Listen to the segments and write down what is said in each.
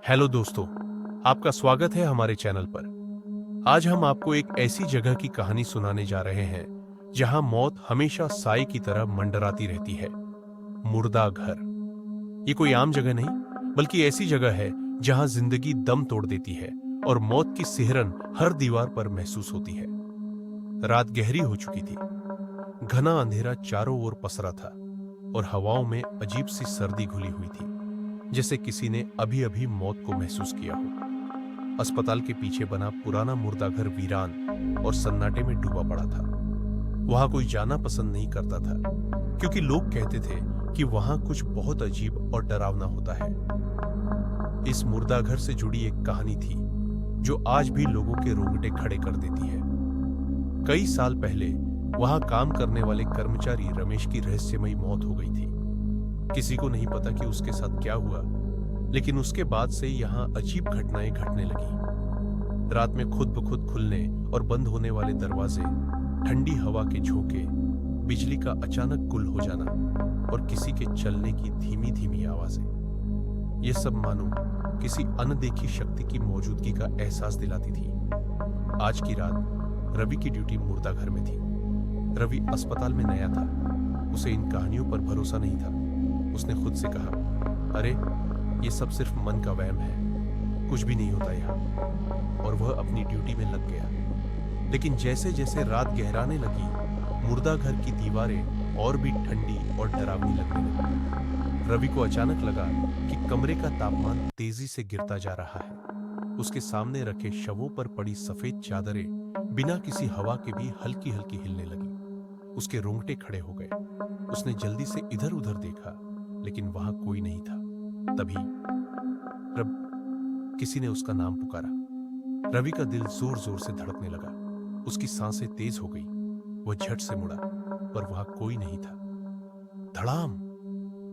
Hello दोस्तों, आपका स्वागत है हमारे चैनल पर। आज हम आपको एक ऐसी जगह की कहानी सुनाने जा रहे हैं जहां मौत हमेशा साए की तरह मंडराती रहती है। मुर्दा घर। ये कोई आम जगह नहीं, बल्कि ऐसी जगह है जहां जिंदगी दम तोड़ देती है और मौत की सिहरन हर दीवार पर महसूस होती है। रात गहरी हो चुकी थी। घना अंधेरा चारों ओर पसरा था और हवाओं में अजीब सी सर्दी घुली हुई थी, जैसे किसी ने अभी अभी मौत को महसूस किया हो। अस्पताल के पीछे बना पुराना मुर्दा घर वीरान और सन्नाटे में डूबा पड़ा था। वहां कोई जाना पसंद नहीं करता था, क्योंकि लोग कहते थे कि वहां कुछ बहुत अजीब और डरावना होता है। इस मुर्दा घर से जुड़ी एक कहानी थी जो आज भी लोगों के रोंगटे खड़े कर देती है। कई साल पहले वहां काम करने वाले कर्मचारी रमेश की रहस्यमयी मौत हो गई थी। किसी को नहीं पता कि उसके साथ क्या हुआ, लेकिन उसके बाद से यहां अजीब घटनाएं घटने लगी। रात में खुद ब खुद खुलने और बंद होने वाले दरवाजे, ठंडी हवा के झोंके, बिजली का अचानक गुल हो जाना और किसी के चलने की धीमी धीमी आवाजें। ये सब मानो किसी अनदेखी शक्ति की मौजूदगी का एहसास दिलाती थी। आज की रात रवि की ड्यूटी मुर्दा घर में थी। रवि अस्पताल में नया था। उसे इन कहानियों पर भरोसा नहीं था। उसने खुद से कहा, अरे ये सब सिर्फ मन का वहम है, कुछ भी नहीं होता यहाँ। और वह अपनी ड्यूटी में लग गया। लेकिन जैसे जैसे रात गहराने लगी, मुर्दा घर की दीवारें और भी ठंडी और डरावनी लगने लगी। रवि को अचानक लगा कि कमरे का तापमान तेजी से गिरता जा रहा है। उसके सामने रखे शवों पर पड़ी सफेद चादरें बिना किसी हवा के भी हल्की हल्की हिलने लगी। उसके रोंगटे खड़े हो गए। उसने जल्दी से इधर उधर देखा, लेकिन वहां कोई नहीं था। तभी किसी ने उसका नाम पुकारा। रवि का दिल जोर जोर से धड़कने लगा। उसकी सांसें तेज हो गई। वह झट से मुड़ा, पर वहां कोई नहीं था। धड़ाम!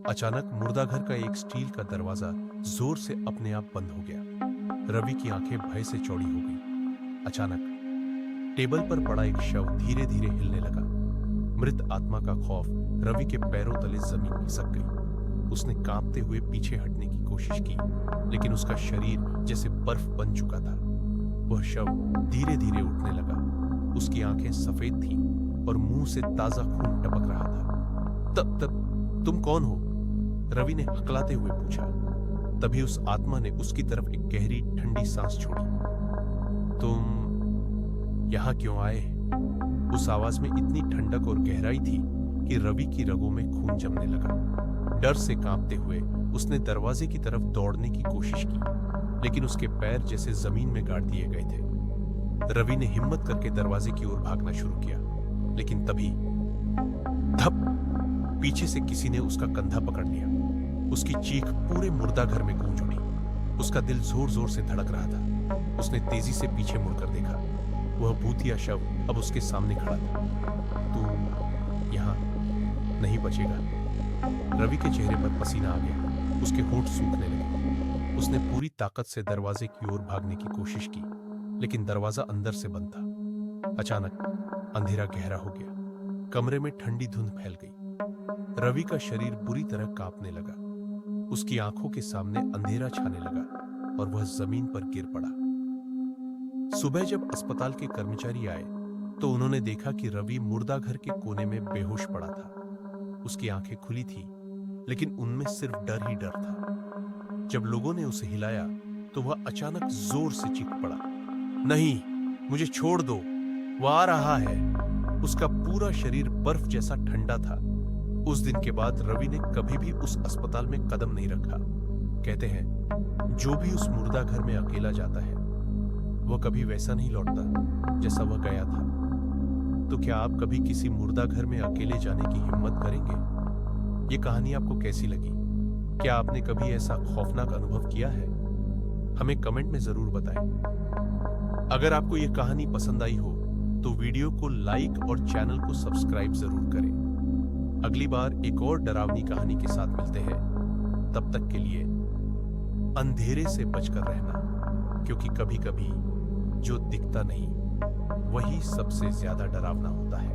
अचानक मुर्दा घर का एक स्टील का दरवाजा जोर से अपने आप बंद हो गया। रवि की आंखें भय से चौड़ी हो गई। अचानक टेबल पर पड़ा एक शव धीरे धीरे हिलने लगा। मृत आत्मा का खौफ रवि के पैरों तले जमीन खिसक गई। उसने कांपते हुए पीछे हटने की कोशिश की, लेकिन उसका शरीर जैसे बर्फ बन चुका था। वह शव धीरे धीरे उठने लगा। उसकी आंखें सफेद थीं और मुंह से ताजा खून टपक रहा था। तब तुम कौन हो? रवि ने हकलाते हुए पूछा। तभी उस आत्मा ने उसकी तरफ एक गहरी ठंडी सांस छोड़ी। तुम यहां क्यों आए? उस आवाज में इतनी ठंडक और गहराई थी कि रवि की रगों में खून जमने लगा। डर से कांपते हुए उसने दरवाजे की तरफ दौड़ने की कोशिश की, लेकिन उसके पैर जैसे जमीन में गाड़ दिए गए थे। रवि ने हिम्मत करके दरवाजे की ओर भागना शुरू किया, लेकिन तभी धप! पीछे से किसी ने उसका कंधा पकड़ लिया। उसकी चीख पूरे मुर्दा घर में गूंज उठी। उसका दिल जोर जोर से धड़क रहा था। उसने तेजी से पीछे मुड़कर देखा। वह भूतिया शव अब उसके सामने खड़ा था। तू यहां नहीं बचेगा। रवि के चेहरे पर पसीना आ गया। उसके होंठ सूखने लगे। उसने पूरी ताकत से दरवाजे की ओर भागने की कोशिश की, लेकिन दरवाजा अंदर से बंद था। अचानक अंधेरा गहरा हो गया। कमरे में ठंडी धुंध फैल गई। रवि का शरीर बुरी तरह कांपने लगा। उसकी आंखों के सामने अंधेरा छाने लगा और वह जमीन पर गिर पड़ा। सुबह जब अस्पताल के कर्मचारी आए तो उन्होंने देखा कि रवि मुर्दा घर के कोने में बेहोश पड़ा था। उसकी आंखें खुली थी, लेकिन उनमें सिर्फ डर ही डर था। जब लोगों ने उसे हिलाया तो वह अचानक जोर से चीख पड़ा, नहीं, मुझे छोड़ दो, वह आ रहा है। उसका पूरा शरीर बर्फ जैसा ठंडा था। उस दिन के बाद रवि ने कभी भी उस अस्पताल में कदम नहीं रखा। कहते हैं, जो भी उस मुर्दा घर में अकेला जाता है वह कभी वैसा नहीं लौटता जैसा वह गया था। तो क्या आप कभी किसी मुर्दा घर में अकेले जाने की हिम्मत करेंगे? ये कहानी आपको कैसी लगी? क्या आपने कभी ऐसा खौफनाक अनुभव किया है? हमें कमेंट में जरूर बताएं। अगर आपको यह कहानी पसंद आई हो तो वीडियो को लाइक और चैनल को सब्सक्राइब जरूर करें। अगली बार एक और डरावनी कहानी के साथ मिलते हैं। तब तक के लिए अंधेरे से बचकर रहना, क्योंकि कभी कभी जो दिखता नहीं वही सबसे ज्यादा डरावना होता है।